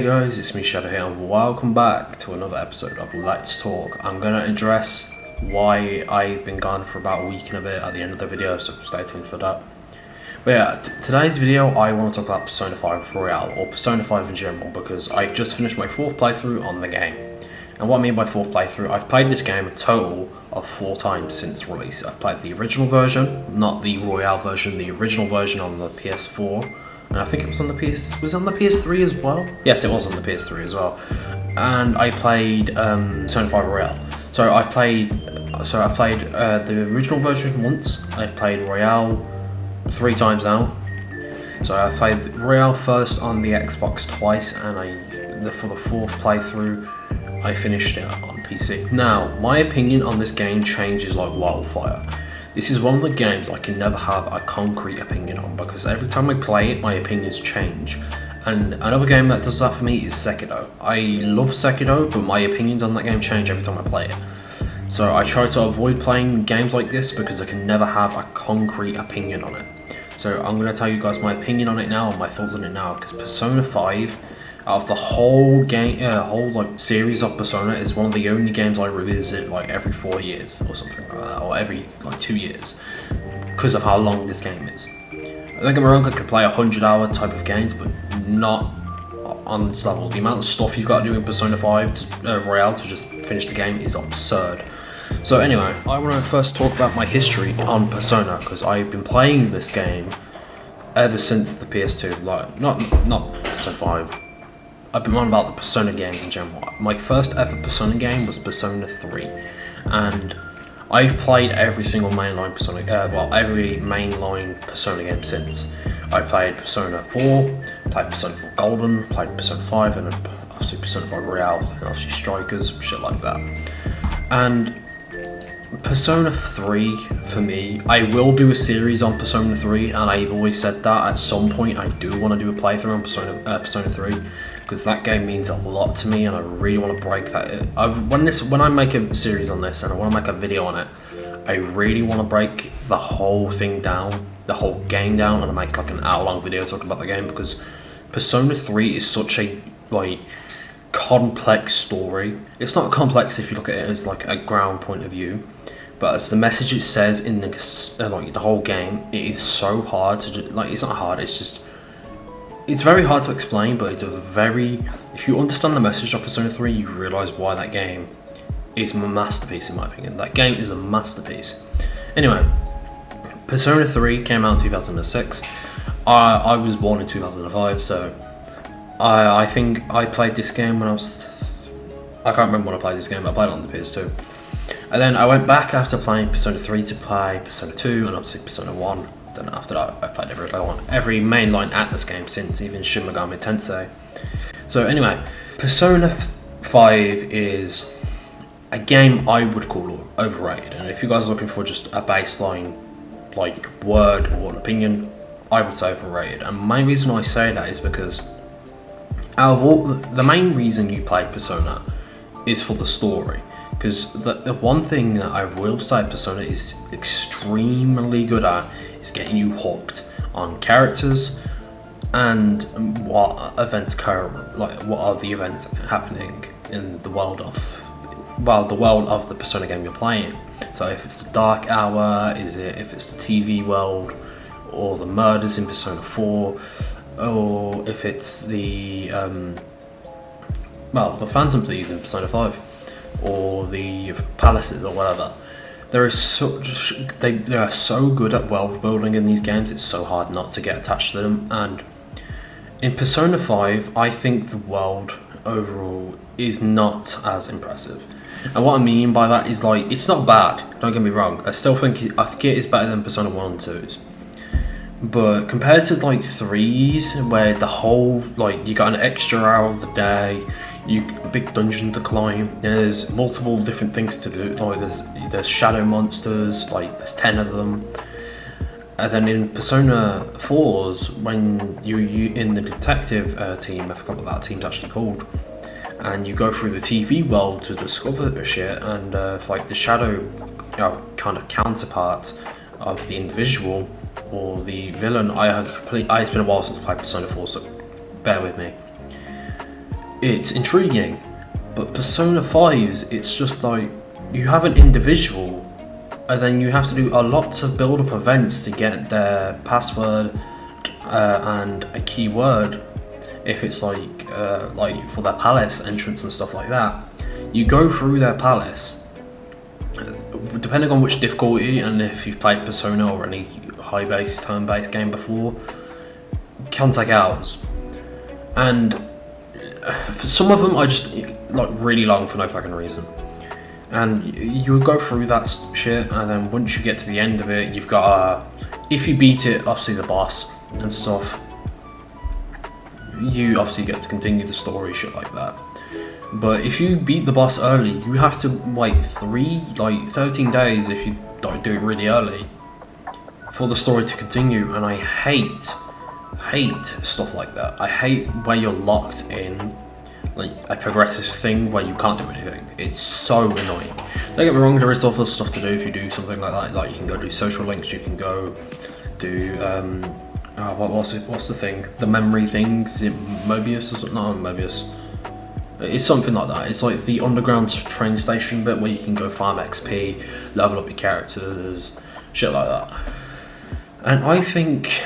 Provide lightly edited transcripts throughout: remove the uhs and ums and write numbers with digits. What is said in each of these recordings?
Hey guys, it's me Shadow here and welcome back to another episode of Let's Talk. I'm going to address why I've been gone for about a week and a bit at the end of the video, so stay tuned for that. But yeah, today's video I want to talk about Persona 5 Royale, or Persona 5 in general, because I just finished my 4th playthrough on the game. And what I mean by 4th playthrough, I've played this game a total of 4 times since release. I've played the original version, not the Royale version, the original version on the PS4. And I think it was on the was it on the PS3 as well? Yes, it was on the PS3 as well. And I played Persona 5 Royale. So I played the original version once. I've played Royale 3 times now. So I played Royale first on the Xbox twice, and for the 4th playthrough, I finished it on PC. Now, my opinion on this game changes like wildfire. This is one of the games I can never have a concrete opinion on, because every time I play it, my opinions change. And another game that does that for me is Sekiro. I love Sekiro, but my opinions on that game change every time I play it. So I try to avoid playing games like this because I can never have a concrete opinion on it. So I'm going to tell you guys my opinion on it now and my thoughts on it now, because Persona 5, out of the whole game, series of Persona, is one of the only games I revisit like every 4 years or something like that, or every 2 years, because of how long this game is. Don't get me wrong, I could play 100-hour type of games, but not on this level. The amount of stuff you've got to do in Persona 5 Royale to just finish the game is absurd. So anyway, I want to first talk about my history on Persona, because I've been playing this game ever since the PS2. Like not Persona 5. I've been on about the Persona games in general. My first ever Persona game was Persona 3, and I've played every single mainline Persona, every mainline Persona game since. I played Persona 4, played Persona 4 Golden, played Persona 5, and then obviously Persona 5 Royale, and obviously Strikers, shit like that. And Persona 3, for me, I will do a series on Persona 3, and I've always said that at some point I do want to do a playthrough on Persona 3, because that game means a lot to me and I really want to break that. When I make a series on this and I want to make a video on it, I really want to break the whole thing down, the whole game down, and make like an hour-long video talking about the game, because Persona 3 is such a complex story. It's not complex if you look at it as like a ground point of view, but as the message it says in the whole game, it is so hard to it's not hard, it's very hard to explain, but if you understand the message of Persona 3, you realise why that game is a masterpiece in my opinion. That game is a masterpiece. Anyway, Persona 3 came out in 2006. I was born in 2005, so I think I played this game when I can't remember when I played this game, but I played it on the PS2. And then I went back after playing Persona 3 to play Persona 2 and obviously Persona 1. Then after that, I played every mainline Atlas game since, even Shin Megami Tensei. So anyway, Persona 5 is a game I would call overrated. And if you guys are looking for just a baseline, like word or an opinion, I would say overrated. And my reason I say that is because the main reason you play Persona is for the story. Because the one thing that I will say Persona is extremely good at is getting you hooked on characters and what events what are the events happening in the world of the Persona game you're playing. So if it's the Dark Hour, if it's the TV world, or the murders in Persona 4, or if it's the Phantom Thieves in Persona 5, or the palaces or whatever. They are so good at world building in these games, it's so hard not to get attached to them. And in Persona 5, I think the world overall is not as impressive. And what I mean by that is, like, it's not bad, don't get me wrong. I think it is better than Persona 1 and 2's. But compared to like 3's, where the whole, you got an extra hour of the day, a big dungeon to climb, there's multiple different things to do, there's shadow monsters, there's 10 of them. And then in Persona 4's, when you're in the detective team, I forgot what that team's actually called, and you go through the TV world to discover shit, and the shadow kind of counterpart of the individual or the villain, it's been a while since I played Persona 4, so bear with me. it's intriguing. But Persona 5's, it's just like, you have an individual, and then you have to do a lot to build up events to get their password and a keyword. If it's like for their palace entrance and stuff like that, you go through their palace. Depending on which difficulty, and if you've played Persona or any high-based, turn-based game before, can take hours. And for some of them are just like really long for no fucking reason. And you would go through that shit, and then once you get to the end of it, you've got if you beat it, obviously the boss and stuff, you obviously get to continue the story, shit like that. But if you beat the boss early, you have to wait 13 days if you don't do it really early for the story to continue. And I hate stuff like that. I hate where you're locked in like a progressive thing where you can't do anything. It's so annoying. Don't get me wrong, there is other stuff to do if you do something like that. Like you can go do social links, you can go do what's the thing? The memory things. Is it Mobius or something? Not Mobius. It's something like that. It's like the underground train station bit where you can go farm XP, level up your characters, shit like that. And I think,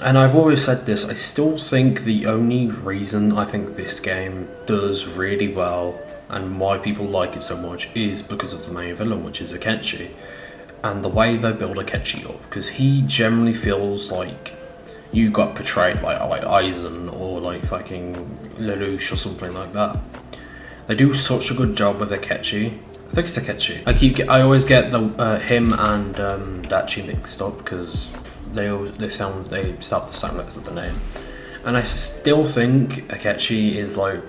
and I've always said this, I still think the only reason I think this game does really well and why people like it so much is because of the main villain, which is Akechi, and the way they build Akechi up, because he generally feels like you got portrayed by like Aizen or like fucking Lelouch or something like that. They do such a good job with Akechi. I think it's Akechi. I always get the him and Dachi mixed up because they start the same letters of the name. And I still think Akechi is like,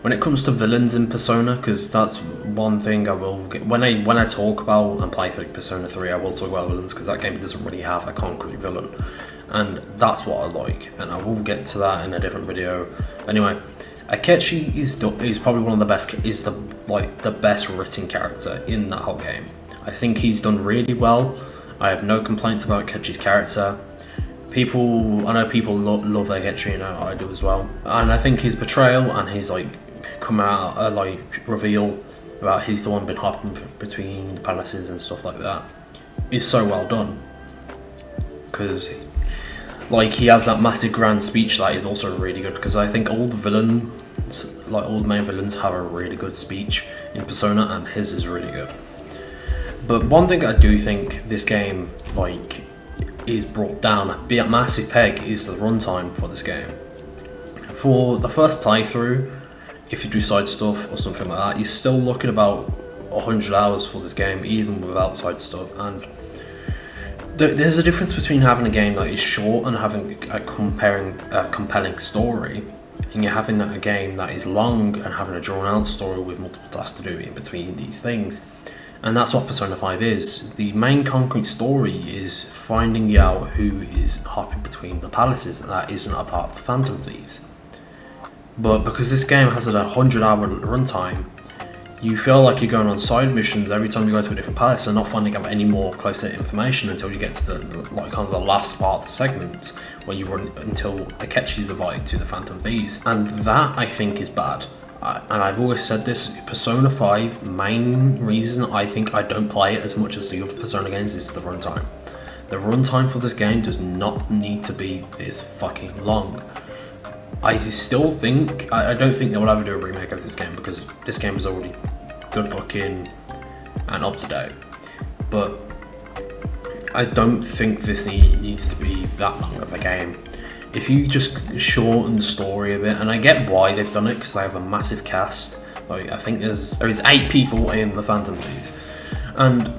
when it comes to villains in Persona, because that's one thing I will get when I talk about and play through Persona 3, I will talk about villains because that game doesn't really have a concrete villain, and that's what I like. And I will get to that in a different video. Anyway, Akechi is probably one of the best, the best written character in that whole game. I think he's done really well. I have no complaints about Akechi's character. I know people love Akechi, you know, I do as well. And I think his portrayal and his like come out reveal about he's the one been hopping between the palaces and stuff like that is so well done. Because like he has that massive grand speech that is also really good, because I think all the villains, like all the main villains, have a really good speech in Persona, and his is really good. But one thing I do think this game like is brought down a massive peg is the runtime for this game. For the first playthrough, if you do side stuff or something like that, you're still looking about 100 hours for this game, even without side stuff. And there's a difference between having a game that is short and having a compelling story, and you're having a game that is long and having a drawn out story with multiple tasks to do in between these things. And that's what Persona 5 is. The main concrete story is finding out who is hopping between the palaces, and that isn't a part of the Phantom Thieves. But because this game has a 100-hour runtime, you feel like you're going on side missions every time you go to a different palace and not finding out any more closer information until you get to the last part of the segment, where you run until Akechi is invited to the Phantom Thieves. And that, I think, is bad. And I've always said this, Persona 5, main reason I think I don't play it as much as the other Persona games is the runtime. The runtime for this game does not need to be this fucking long. I still think, I don't think they will ever do a remake of this game, because this game is already good looking and up to date. But I don't think this needs to be that long of a game. If you just shorten the story a bit, and I get why they've done it, because they have a massive cast. Like I think there is 8 people in the Phantom Thieves, and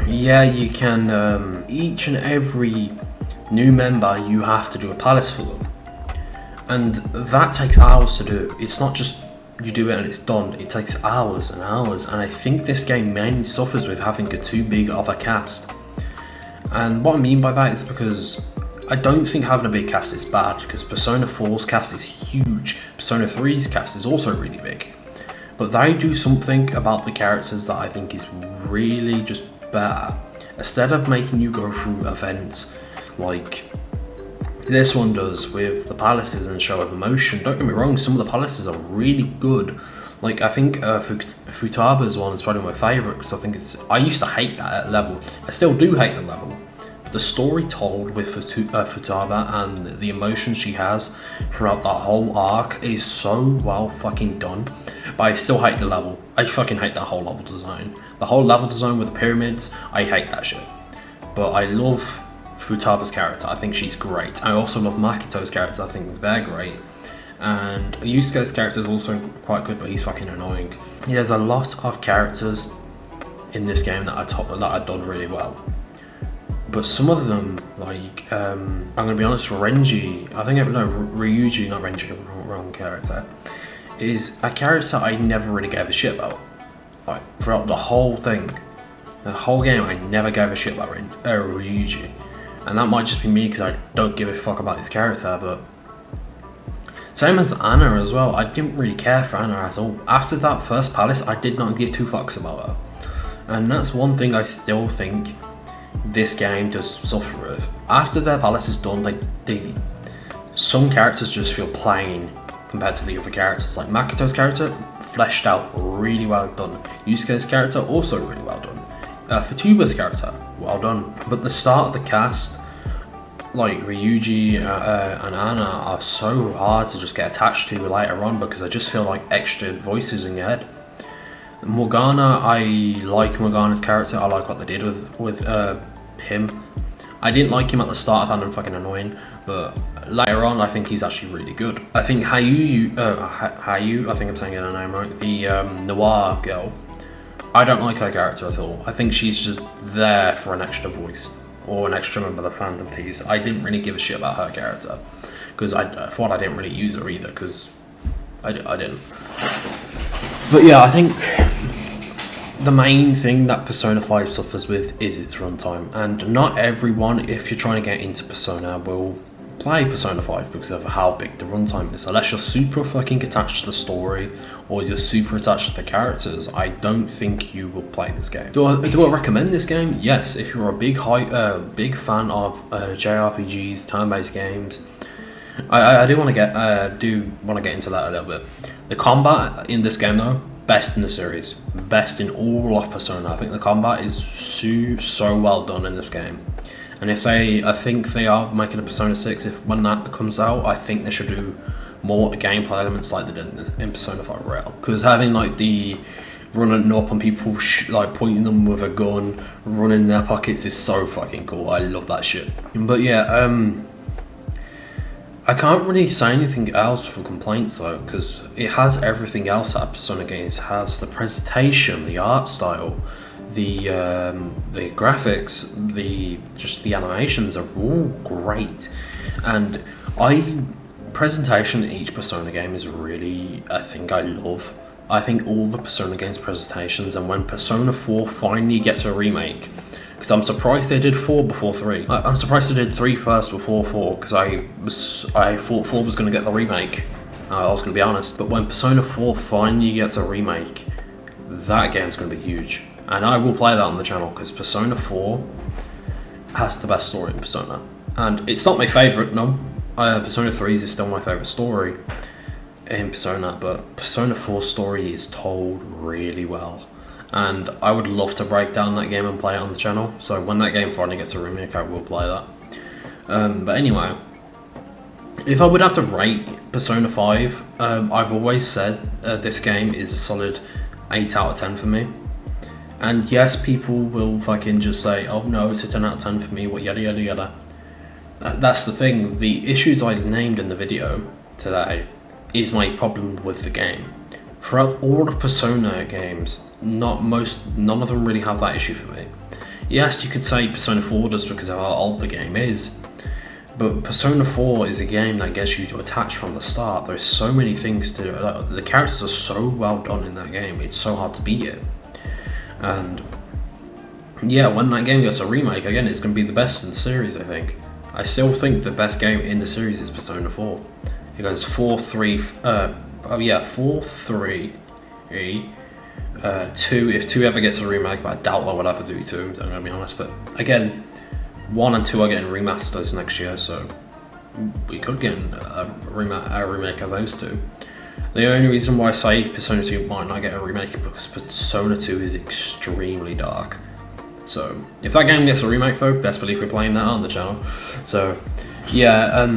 yeah, you can each and every new member you have to do a palace for them, and that takes hours to do. It's not just you do it and it's done. It takes hours and hours, and I think this game mainly suffers with having too big of a cast. And what I mean by that is because I don't think having a big cast is bad, because Persona 4's cast is huge. Persona 3's cast is also really big. But they do something about the characters that I think is really just better. Instead of making you go through events like This one does with the palaces and show of emotion. Don't get me wrong, some of the palaces are really good. Like, I think Futaba's one is probably my favourite because I used to hate that level. I still do hate the level. The story told with Futaba and the emotion she has throughout that whole arc is so well fucking done. But I still hate the level. I fucking hate that whole level design. The whole level design with the pyramids, I hate that shit. But I love Futaba's character. I think she's great. I also love Makito's character. I think they're great. And Yusuke's character is also quite good, but he's fucking annoying. There's a lot of characters in this game that are done really well. But some of them, like, I'm gonna be honest, Ryuji, not Renji, wrong character, is a character I never really gave a shit about. Like, throughout the whole thing, the whole game, I never gave a shit about Ryuji. And that might just be me because I don't give a fuck about this character, but same as Anna as well. I didn't really care for Anna at all. After that first palace, I did not give two fucks about her. And that's one thing I still think this game does suffer with. After their palace is done, some characters just feel plain compared to the other characters. Like Makito's character, fleshed out, really well done. Yusuke's character, also really well done. Futaba's character, well done. But the start of the cast, like Ryuji and Anna, are so hard to just get attached to later on because they just feel like extra voices in your head. Morgana, I like Morgana's character. I like what they did with him. I didn't like him at the start. I found him fucking annoying, but later on, I think he's actually really good. I think Hayu, I think I'm saying her name right, the Noir girl, I don't like her character at all. I think she's just there for an extra voice or an extra member of the fandom piece. I didn't really give a shit about her character because I thought I didn't really use her either because I didn't. But yeah, I think the main thing that Persona 5 suffers with is its runtime, and not everyone, if you're trying to get into Persona, will play Persona 5 because of how big the runtime is. Unless you're super fucking attached to the story or you're super attached to the characters, I don't think you will play this game. Do I recommend this game? Yes, if you're a big fan of JRPGs, turn-based games. I do want to get into that a little bit. The combat in this game though, best in the series, best in all of Persona. I think the combat is so well done in this game. And I think they are making a Persona 6. When that comes out, I think they should do more gameplay elements like they did in Persona 5 Royal. Because having like the running up on people, like pointing them with a gun, running in their pockets is so fucking cool. I love that shit. But yeah, I can't really say anything else for complaints though, because it has everything else that Persona games has. The presentation, the art style, the graphics, the animations are all great, and presentation in each Persona game is really a thing I love. I think all the Persona games presentations, and when Persona 4 finally gets a remake, because I'm surprised they did 4 before 3. I'm surprised they did 3 first before 4, because I thought 4 was going to get the remake. I was going to be honest. But when Persona 4 finally gets a remake, that game's going to be huge. And I will play that on the channel, because Persona 4 has the best story in Persona. And it's not my favourite, no. Persona 3 is still my favourite story in Persona, but Persona 4's story is told really well. And I would love to break down that game and play it on the channel. So when that game finally gets a remake, I will play that. But anyway, if I would have to rate Persona 5, I've always said this game is a solid 8 out of 10 for me. And yes, people will fucking just say, oh no, it's a 10 out of 10 for me, what yada yada yada. That's the thing, the issues I named in the video today is my problem with the game. Throughout all the Persona games, none of them really have that issue for me. Yes, you could say Persona 4 does because of how old the game is, but Persona 4 is a game that gets you to attach from the start. There's so many things to do. The characters are so well done in that game, it's so hard to beat it. And yeah, when that game gets a remake, again, it's going to be the best in the series, I think. I still think the best game in the series is Persona 4. It goes 4-3, 4-3, 2, if 2 ever gets a remake, but I doubt they will ever do 2, I'm going to be honest. But again, 1 and 2 are getting remasters next year, so we could get a remake of those two. The only reason why I say Persona 2 might not get a remake is because Persona 2 is extremely dark. So if that game gets a remake though, best believe we're playing that on the channel. So yeah,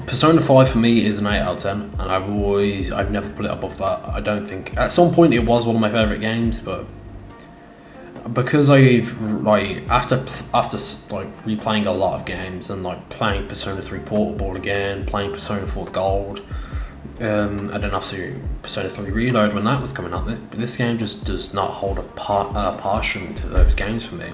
Persona 5 for me is an 8 out of 10, and I've never put it above that. I don't think at some point it was one of my favourite games, but because I've after replaying a lot of games and playing Persona 3 Portable again, playing Persona 4 Gold, and then after Persona 3 Reload when that was coming out, this game just does not hold a partition to those games for me.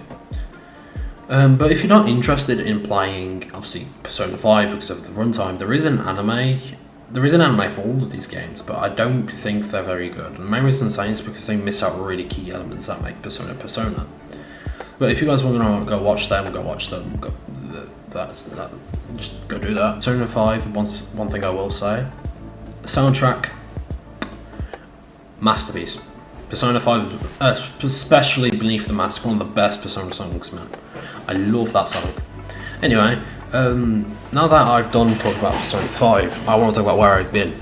But if you're not interested in playing, obviously, Persona 5 because of the runtime, there is an anime for all of these games, but I don't think they're very good. And the main reason I'm saying is because they miss out really key elements that make Persona. But if you guys want to go watch them. Just go do that. Persona 5, one thing I will say, soundtrack, masterpiece. Persona 5, especially Beneath the Mask, one of the best Persona songs, man. I love that song. Anyway, now that I've done talk about Persona 5, I want to talk about where I've been.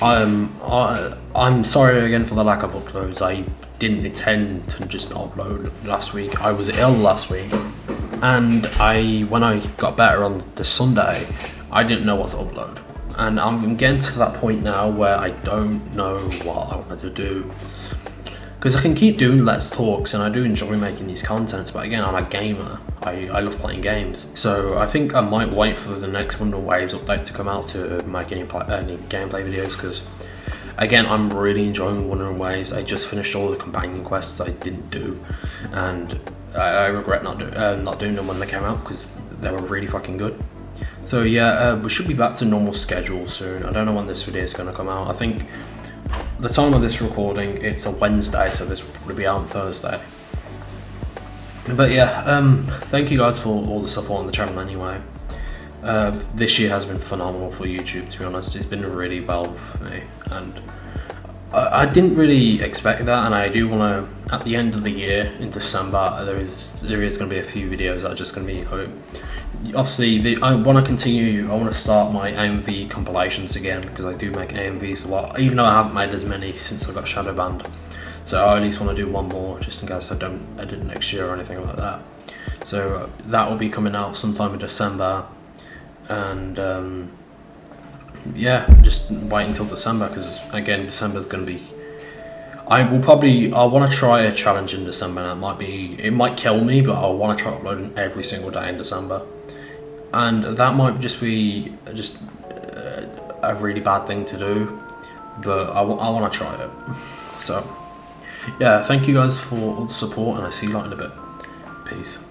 I'm sorry again for the lack of uploads. I didn't intend to just upload last week. I was ill last week, and when I got better on the Sunday, I didn't know what to upload. And I'm getting to that point now where I don't know what I want to do. Because I can keep doing Let's Talks, and I do enjoy making these contents, but again, I'm a gamer. I love playing games. So I think I might wait for the next Wonder Waves update to come out to make any gameplay videos, because again, I'm really enjoying Wonder Waves. I just finished all the companion quests I didn't do, and I regret not doing them when they came out, because they were really fucking good. So yeah, we should be back to normal schedule soon. I don't know when this video is going to come out. I think the time of this recording, it's a Wednesday, so this will probably be out on Thursday. But yeah, thank you guys for all the support on the channel anyway. This year has been phenomenal for YouTube, to be honest. It's been really well for me, and I didn't really expect that, and I do want to, at the end of the year, in December, there is going to be a few videos that are just going to be obviously, I want to continue. I want to start my AMV compilations again, because I do make AMVs a lot, even though I haven't made as many since I got shadow banned. So I at least want to do one more, just in case I don't edit next year or anything like that. So that will be coming out sometime in December, and yeah, just wait until December, because again, December is going to be. I want to try a challenge in December. And it might kill me, but I want to try uploading every single day in December. And that might just be a really bad thing to do, but I want to try it. So yeah, thank you guys for all the support, and I see you lot in a bit. Peace.